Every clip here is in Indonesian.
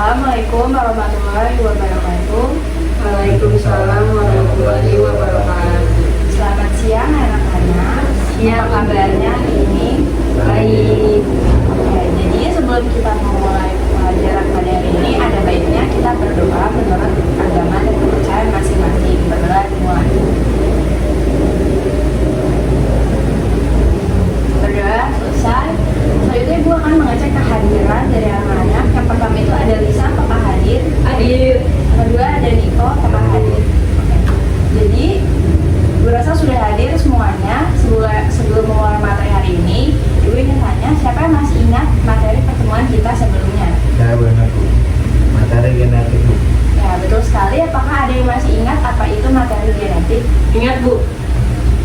Assalamualaikum warahmatullahi wabarakatuh. Waalaikumsalam warahmatullahi wabarakatuh. Selamat siang anak-anak. Apa kabarnya hari ini? Baik. Oke, jadi sebelum kita memulai pelajaran pada hari ini, ada baiknya kita berdoa menurut agama dan kepercayaan masing-masing. Berdoa dimulai. Berdoa selesai. Selanjutnya Ibu akan mengecek kehadiran dari anak-anak. Yang pertama itu ada Lisa, apakah hadir? Hadir. Yang kedua ada Niko, apakah hadir? Oke. Jadi Ibu rasa sudah hadir semuanya. Sebelum memulai materi hari ini, Ibu ingin tanya siapa yang masih ingat materi pertemuan kita sebelumnya? Ya benar Bu. Materi genetik Bu. Ya betul sekali. Apakah ada yang masih ingat apa itu materi genetik? Ingat Bu,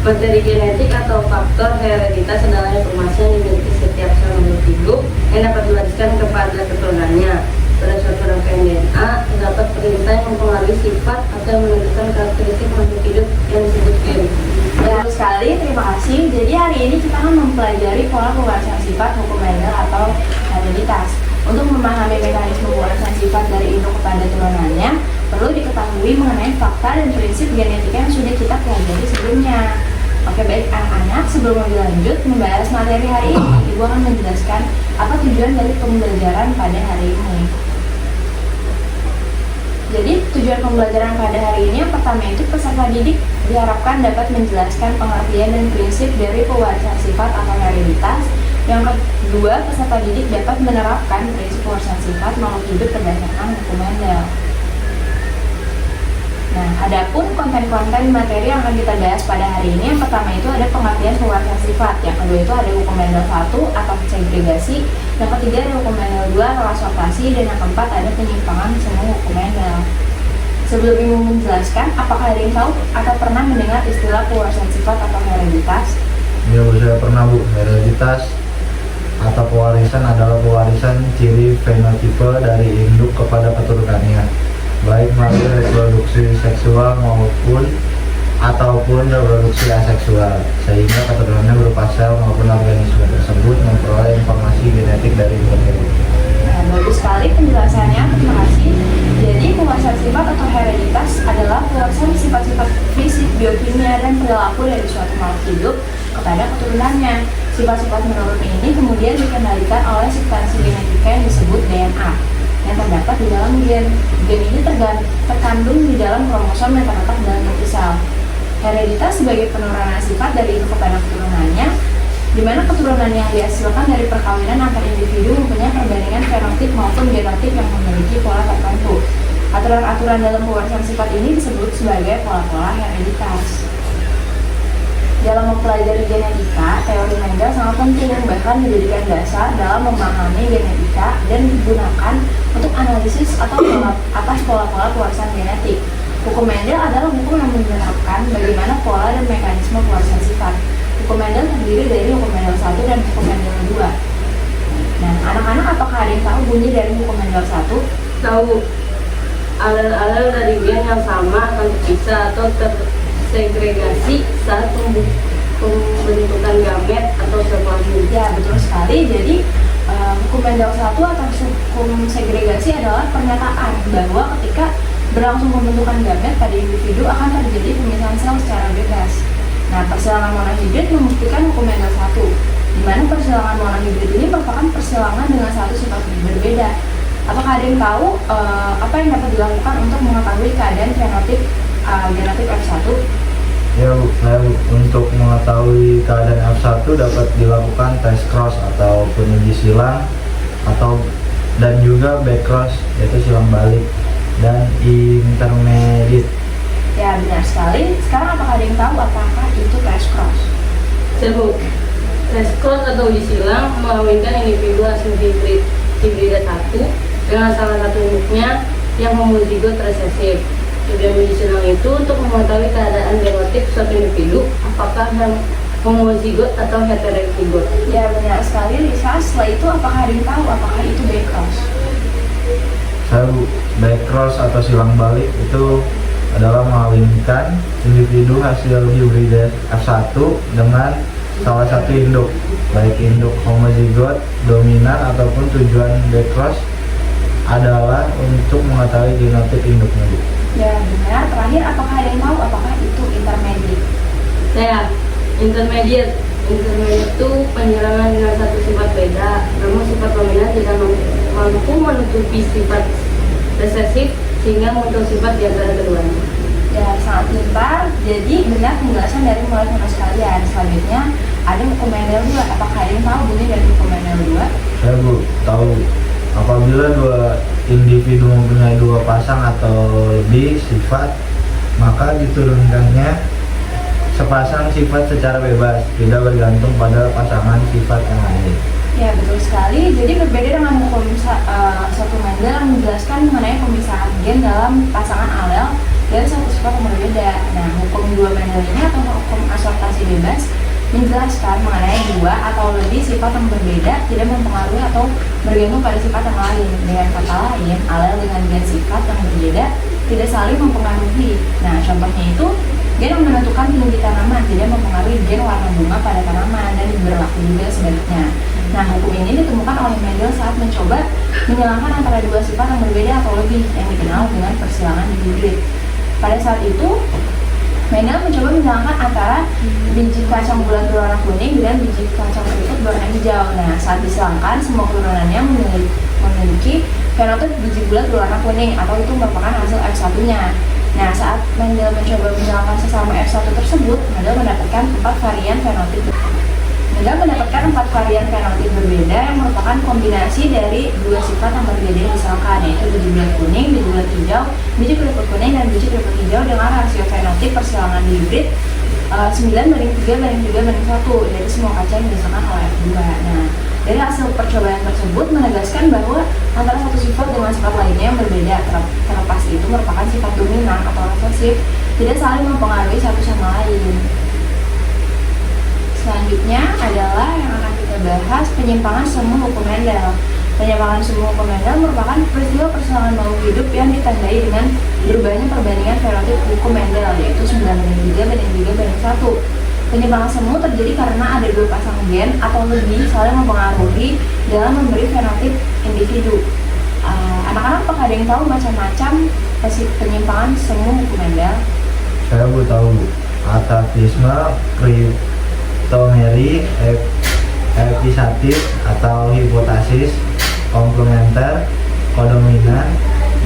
materi genetik atau faktor hereditas adalah informasi yang dimiliki setiap sel makhluk hidup yang dapat diwariskan kepada keturunannya. Berdasarkan rangkaian DNA, terdapat perintah yang mempengaruhi sifat atau yang menentukan karakteristik makhluk hidup yang disebut gen. Betul sekali, terima kasih. Jadi hari ini kita akan mempelajari pola pewarisan sifat hukum Mendel atau hereditas. Untuk memahami mekanisme pewarisan sifat dari induk kepada turunannya, perlu diketahui mengenai fakta dan prinsip genetika yang sudah kita pelajari sebelumnya. Oke baik anak-anak, sebelum lebih lanjut membahas materi hari ini, Ibu akan menjelaskan apa tujuan dari pembelajaran pada hari ini. Jadi tujuan pembelajaran pada hari ini yang pertama itu peserta didik diharapkan dapat menjelaskan pengertian dan prinsip dari pewarisan sifat atau hereditas. Yang kedua, peserta didik dapat menerapkan prinsip pewarisan sifat makhluk hidup berdasarkan hukum Mendel. Nah, adapun konten-konten materi yang akan kita bahas pada hari ini, yang pertama itu ada pengertian pewarisan sifat, yang kedua itu ada hukum Mendel 1 atau segregasi, yang ketiga ada hukum Mendel 2 relasi operasi, dan yang keempat ada penyimpangan semua hukum Mendel. Sebelum Ibu menjelaskan, apakah ada yang tahu atau pernah mendengar istilah pewarisan sifat atau hereditas? Ya Bu, saya pernah Bu. Hereditas atau pewarisan adalah pewarisan ciri fenotipe dari induk kepada keturunannya, baik melalui reproduksi seksual ataupun reproduksi aseksual, sehingga keturunannya berupa sel maupun organisme tersebut memperoleh informasi genetik dari induk. Nah, bagus sekali penjelasannya, terima kasih. Jadi pewarisan sifat atau hereditas adalah pewarisan sifat-sifat fisik, biokimia, dan perilaku dari suatu makhluk hidup kepada keturunannya. Sifat-sifat menurut ini kemudian dikendalikan oleh substansi genetika yang disebut DNA yang terdapat di dalam gen. Gen ini terkandung di dalam kromosom yang terletak dalam inti sel. Hereditas sebagai penurunan sifat dari induk kepada keturunannya, di mana keturunan yang dihasilkan dari perkawinan antar individu mempunyai perbandingan fenotip maupun genotip yang memiliki pola tertentu. Aturan-aturan dalam pewarisan sifat ini disebut sebagai pola-pola hereditas. Dalam mempelajari genetika, teori Mendel sangat penting, bahkan menjadikan dasar dalam memahami genetika dan digunakan untuk analisis atau atas pola-pola pewarisan genetik. Hukum Mendel adalah hukum yang menerapkan bagaimana pola dan mekanisme pewarisan sifat. Hukum Mendel terdiri dari hukum Mendel 1 dan hukum Mendel 2. Nah, anak-anak apakah ada yang tahu bunyi dari hukum Mendel 1? Tahu, alel-alel dari gen yang sama akan terpisah atau tersegregasi saat pembentukan gamet atau sel plasmid. Ya, betul sekali. Jadi hukum Mendel 1 atau hukum segregasi adalah pernyataan bahwa ketika berlangsung pembentukan gamet pada individu akan terjadi pemisahan sel secara bebas. Nah, persilangan monohibrid membuktikan hukum Mendel 1, di mana persilangan monohibrid ini merupakan persilangan dengan satu sifat berbeda. Apakah ada yang tahu apa yang dapat dilakukan untuk mengetahui keadaan genotip F1? Ya Bu, untuk mengetahui keadaan F1 dapat dilakukan tes cross ataupun uji silang dan juga back cross, yaitu silang balik, dan intermediate. Ya, benar sekali. Sekarang apakah ada yang tahu apakah itu tes cross? Sebut, tes cross atau uji silang mengawinkan individu hasil hibrida 1 dengan salah satu induknya yang homozigot resesif. Tujuan uji silang itu untuk mengetahui keadaan genotip suatu individu, apakah yang homozigot atau heterozigot. Ya, benar sekali Lisa. Setelah itu apakah ada yang tahu apakah itu back cross? Back cross atau silang balik itu adalah mengawinkan individu hasil hibrida F1 dengan salah satu induk, baik induk homozigot, dominan, ataupun tujuan back cross adalah untuk mengetahui genotip induknya, Bu. Ya benar. Terakhir, apakah ada yang tahu apakah itu intermediate? Saya intermediate. Intermediate itu penyerangan dengan satu sifat beda, namun sifat dominan tidak mampu menutupi sifat resesif sehingga muncul sifat di antara keduanya. Ya, sangat pintar. Jadi benar penjelasan dari mulai teman sekalian. Selanjutnya ada hukum Mendel 2. Apakah ada yang tahu bunyi dari hukum Mendel 2? Saya, Bu, tahu. Apabila dua individu mempunyai dua pasang atau lebih sifat, maka diturunkannya sepasang sifat secara bebas, tidak bergantung pada pasangan sifat yang lain. Ya, betul sekali. Jadi berbeda dengan hukum satu Mendel yang menjelaskan mengenai pemisahan gen dalam pasangan alel dari satu sifat yang berbeda. Nah, hukum 2 Mendel ini atau hukum asortasi bebas menjelaskan mengenai dua atau lebih sifat yang berbeda tidak mempengaruhi atau bergantung pada sifat yang lain. Dengan kata lain, alel dengan gen sifat yang berbeda tidak saling mempengaruhi. Nah, contohnya itu gen yang menentukan tinggi tanaman tidak mempengaruhi gen warna bunga pada tanaman, dan berlaku juga sebaliknya. Nah, hukum ini ditemukan oleh Mendel saat mencoba menyilangkan antara dua sifat yang berbeda atau lebih yang dikenal dengan persilangan hibrid. Pada saat itu, Mendel mencoba menyilangkan antara biji kacang bulat berwarna kuning dan biji kacang keriput berwarna hijau. Nah, saat disilangkan, semua keturunannya memiliki fenotip biji bulat berwarna kuning, atau itu merupakan hasil F1-nya. Nah, saat Mendel mencoba menyilangkan sesama F1 tersebut, Mendel mendapatkan 4 varian fenotip. Mendel mendapatkan 4 varian fenotip berbeda yang merupakan kombinasi dari dua sifat yang berbeda yang disilangkan, yaitu biji bulat kuning, biji bulat hijau, biji keriput kuning, dan biji keriput hijau dengan rasio fenotip persilangan hibrid 9:3:3:1 dari semua kaca yang disilangkan oleh F2. Nah, dari hasil percobaan tersebut menegaskan bahwa antara satu sifat dengan sifat lainnya yang berbeda, terlepas itu merupakan sifat dominan atau resesif, tidak saling mempengaruhi satu sama lain. Selanjutnya adalah yang akan kita bahas penyimpangan semu hukum Mendel. Penyimpangan semu hukum Mendel merupakan peristiwa persilangan makhluk hidup yang ditandai dengan berubahnya perbandingan fenotip hukum Mendel, yaitu 9:3:3:1. Penyimpangan semu terjadi karena ada dua pasang gen atau lebih saling mempengaruhi dalam memberi fenotip individu. Anak-anak, apakah ada yang tahu macam-macam penyimpangan semu hukum Mendel? Saya, Bu, tahu, Bu. Atavisme, kritomeri, episatif atau hipotasis, komplementer, kodominan,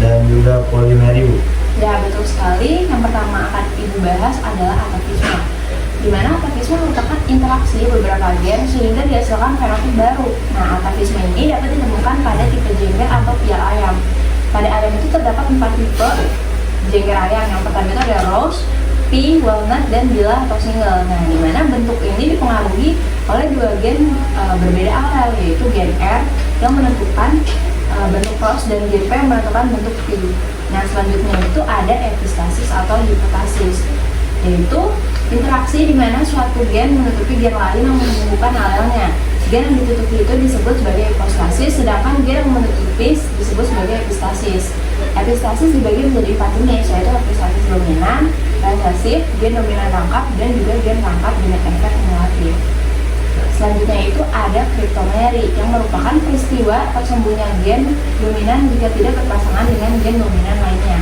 dan juga polimeri, Bu. Ya, betul sekali. Yang pertama akan Ibu bahas adalah atavisme, di mana atavisme merupakan interaksi beberapa gen sehingga dihasilkan fenotip baru. Nah, atavisme ini dapat ditemukan pada tipe jengger atau pial ayam. Pada ayam itu terdapat 4 tipe jengger ayam. Yang pertama itu ada rose, pea, walnut, dan bilah atau single. Nah, di mana bentuk ini dipengaruhi oleh dua gen berbeda alel, yaitu gen R yang menentukan bentuk rose dan gen P yang menentukan bentuk pea. Nah, selanjutnya itu ada epistasis atau hipotasis, yaitu interaksi di mana suatu gen menutupi gen lain yang menumbuhkan alelnya. Gen yang ditutupi itu disebut sebagai hipostasis, sedangkan gen yang menutupi disebut sebagai epistasis. Epistasis dibagi menjadi 4 jenis, yaitu epistasis dominan, resesif, gen dominan rangkap, dan juga gen rangkap dengan efek kumulatif. Selanjutnya itu ada kriptomeri, yang merupakan peristiwa tersembunyian gen dominan jika tidak berpasangan dengan gen dominan lainnya.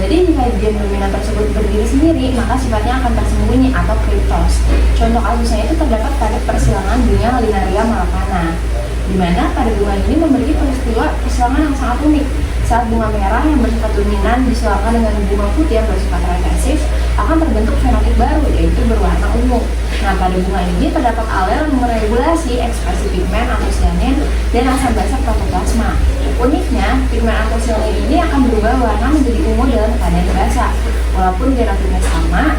Jadi jika gen dominan tersebut berdiri sendiri, maka sifatnya akan tersembunyi atau kriptos. Contoh kasusnya itu terdapat pada persilangan bunga Linaria malakana, di mana pada bunga ini memiliki peristiwa persilangan yang sangat unik. Saat bunga merah yang bersifat dominan disilangkan dengan bunga putih yang bersifat resesif, akan terbentuk fenotip baru, yaitu berwarna ungu. Nah, pada bunga ini terdapat alel yang meregulasi ekspresi pigmen antosianin dan asam basa protoplasma. Uniknya, pigmen antosianin ini akan berubah warna menjadi ungu dalam keadaan basah. Walaupun genotipnya sama,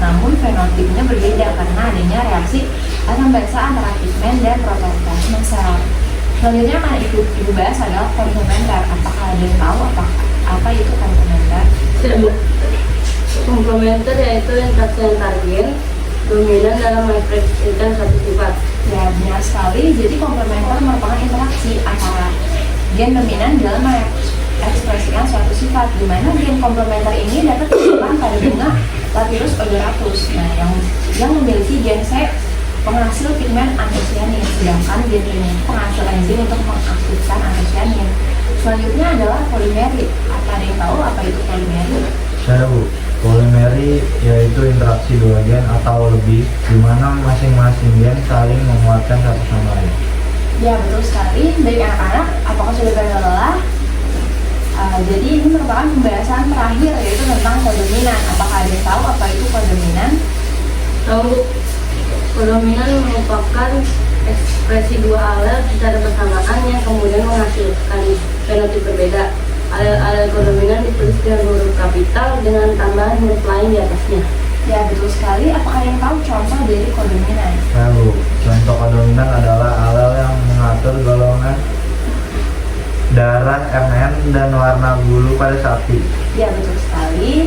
namun fenotipnya berbeda karena adanya reaksi asam basa antara pigmen dan protoplasma sel. Selanjutnya akan ibu bahas adalah komplementer. Apakah ada yang tahu apa itu komplementer? Komplementer yaitu interaksi antar gen dominan dalam mengekspresikan satu sifat. Ya, benar sekali. Jadi komplementer merupakan interaksi antara gen dominan dalam mengekspresikan suatu sifat, di mana gen komplementer ini dapat ditemukan pada bunga Lathyrus odoratus. Nah, yang memiliki gen C penghasil pigmen antosianin, sedangkan gen ini penghasil enzim untuk mengaktifkan antosianin. Selanjutnya adalah polimeri. Apa ada yang tahu apa itu polimeri? Saya Bu, polimeri yaitu interaksi dua gen atau lebih di mana masing-masing gen saling menguatkan satu sama lain. Ya, betul sekali. Baik anak-anak, apakah sudah pada lelah? Jadi ini merupakan pembahasan terakhir yaitu tentang kodominan. Apakah ada yang tahu apa itu kodominan? Tahu, kodominan merupakan ekspresi dua alel secara bersamaan yang kemudian menghasilkan fenotip berbeda. Alel kodominan ditulis dengan huruf kapital dengan tambahan huruf lain di atasnya. Ya, betul sekali. Apakah yang tahu contoh dari kodominan? Saya Bu, contoh kodominan adalah alel yang mengatur golongan darah Mn dan warna bulu pada sapi. Ya, betul sekali.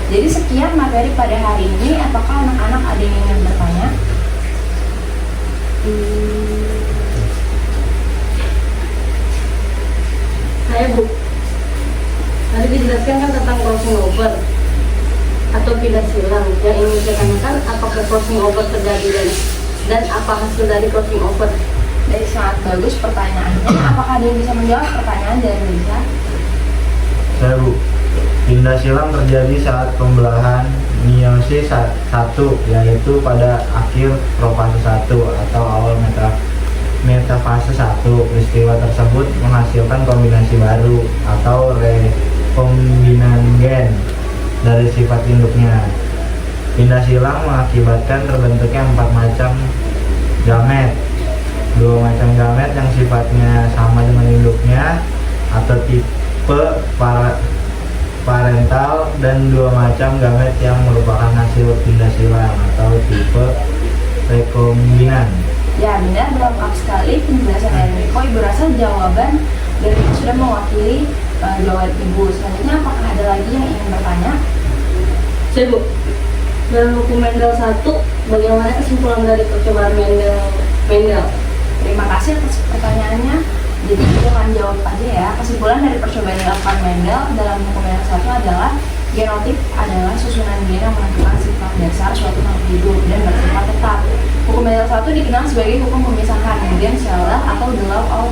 Jadi sekian materi pada hari ini. Apakah anak-anak ada yang ingin bertanya? Saya Bu, tadi dijelaskan kan tentang crossing over atau pindah silang. Yang ingin saya tanyakan, apakah crossing over terjadi dan apa hasil dari crossing over? Dari sangat bagus pertanyaannya. Apakah ada yang bisa menjawab pertanyaan dari Lisa? Saya Bu, pindah silang terjadi saat pembelahan meiosis 1 yaitu pada akhir profase 1 atau awal metafase 1. Peristiwa tersebut menghasilkan kombinasi baru atau rekombinan gen dari sifat induknya. Pindah silang mengakibatkan terbentuknya 4 macam gamet, 2 macam gamet yang sifatnya sama dengan induknya atau tipe parental, dan 2 macam gamet yang merupakan hasil pindah silang atau tipe rekombinan. Ya, benar, lengkap sekali penjelasan dari Riko. Ibu rasa jawaban dari Riko sudah mewakili jawaban Ibu. Selanjutnya, apakah ada lagi yang ingin bertanya? Saya Bu, dalam buku Mendel 1, bagaimana kesimpulan dari percobaan Mendel? Terima kasih atas pertanyaannya. Jadi kita akan jawab aja ya. Kesimpulan dari percobaan yang dilakukan Mendel dalam buku Mendel 1 adalah genotip adalah susunan gen yang menentukan sifat dasar suatu makhluk hidup dan bersifat tetap. Hukum Mendel 1 dikenal sebagai hukum pemisahan gen seolah atau the law of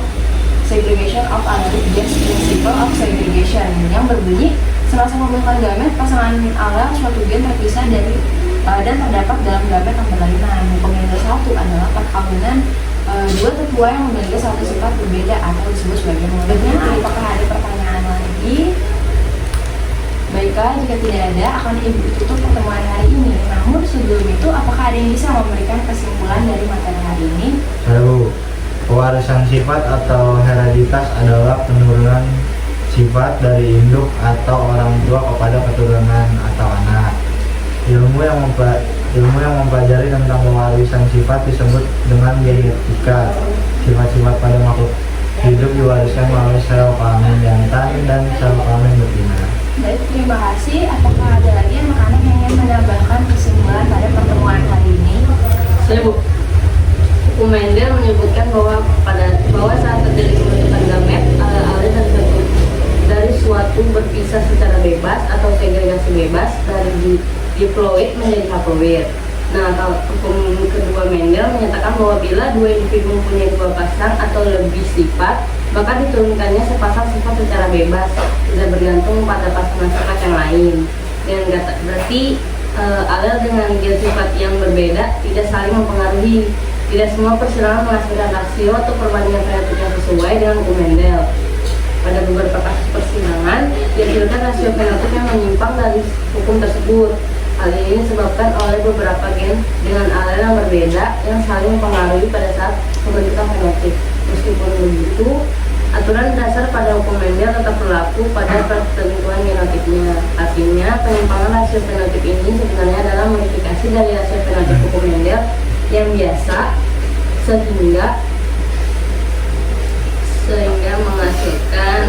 segregation of allelic genes, principle of segregation, yang berbunyi semasa pembentukan gamet pasangan alel suatu gen terpisah dari dan terdapat dalam gamet yang berlainan. Hukum Mendel 1 adalah perkawinan dua tetua yang memiliki satu sifat berbeda atau disebut sebagai monogamnya. Apakah ada pertanyaan lagi? Baiklah, jika tidak ada, akan Ibu tutup pertemuan hari ini. Namun sebelum itu, apakah ada yang bisa memberikan kesimpulan dari materi hari ini? Saya Bu, pewarisan sifat atau hereditas adalah penurunan sifat dari induk atau orang tua kepada keturunan atau anak. Ilmu yang mempelajari tentang pewarisan sifat disebut dengan genetika. Sifat-sifat pada makhluk hidup diwariskan melalui sel kelamin jantan dan sel kelamin betina. Baik, terima kasih. Apakah ada lagi anak-anak yang ingin menambahkan kesimpulan pada pertemuan hari ini? Saya Bu, hukum Mendel menyebutkan bahwa saat terjadi pembentukan gamet, alel terbentuk dari suatu berpisah secara bebas atau segregasi bebas dari diploid menjadi haploid. Nah, kalau hukum kedua Mendel menyatakan bahwa bila dua individu mempunyai 2 pasang atau lebih sifat, maka diturunkannya sepasang sifat secara bebas, tidak bergantung pada pasangan sifat yang lain. Dengan kata berarti alel dengan gen sifat yang berbeda tidak saling mempengaruhi. Tidak semua persilangan menghasilkan rasio atau perbandingan fenotip yang sesuai dengan hukum Mendel. Pada beberapa kasus persilangan dihasilkan rasio fenotip yang menyimpang dari hukum tersebut. Hal ini disebabkan oleh beberapa gen dengan alel yang berbeda yang saling mempengaruhi pada saat pembentukan fenotip. Meskipun begitu, aturan dasar pada hukum Mendel tetap berlaku pada pertentuan genotipnya. Artinya, penyimpangan rasio fenotip ini sebenarnya adalah modifikasi dari rasio fenotip hukum Mendel yang biasa sehingga menghasilkan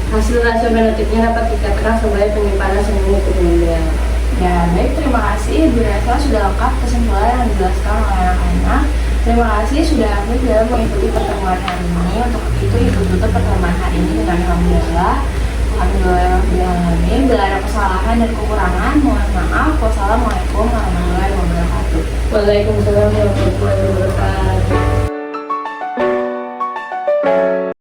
hasil rasio fenotipnya dapat dikatakan sebagai penyimpanan semu hukum Mendel. Ya, baik, terima kasih Bu Reva, sudah lengkap kesimpulan yang dijelaskan oleh anak-anak. Terima kasih sudah aktif dalam mengikuti pertemuan hari ini. Untuk itu, Ibu tutup pertemuan hari ini dengan alhamdulillah. Alhamdulillah. Bila ada kesalahan dan kekurangan, mohon maaf. Wassalamualaikum warahmatullahi wabarakatuh. Waalaikumsalam warahmatullahi wabarakatuh.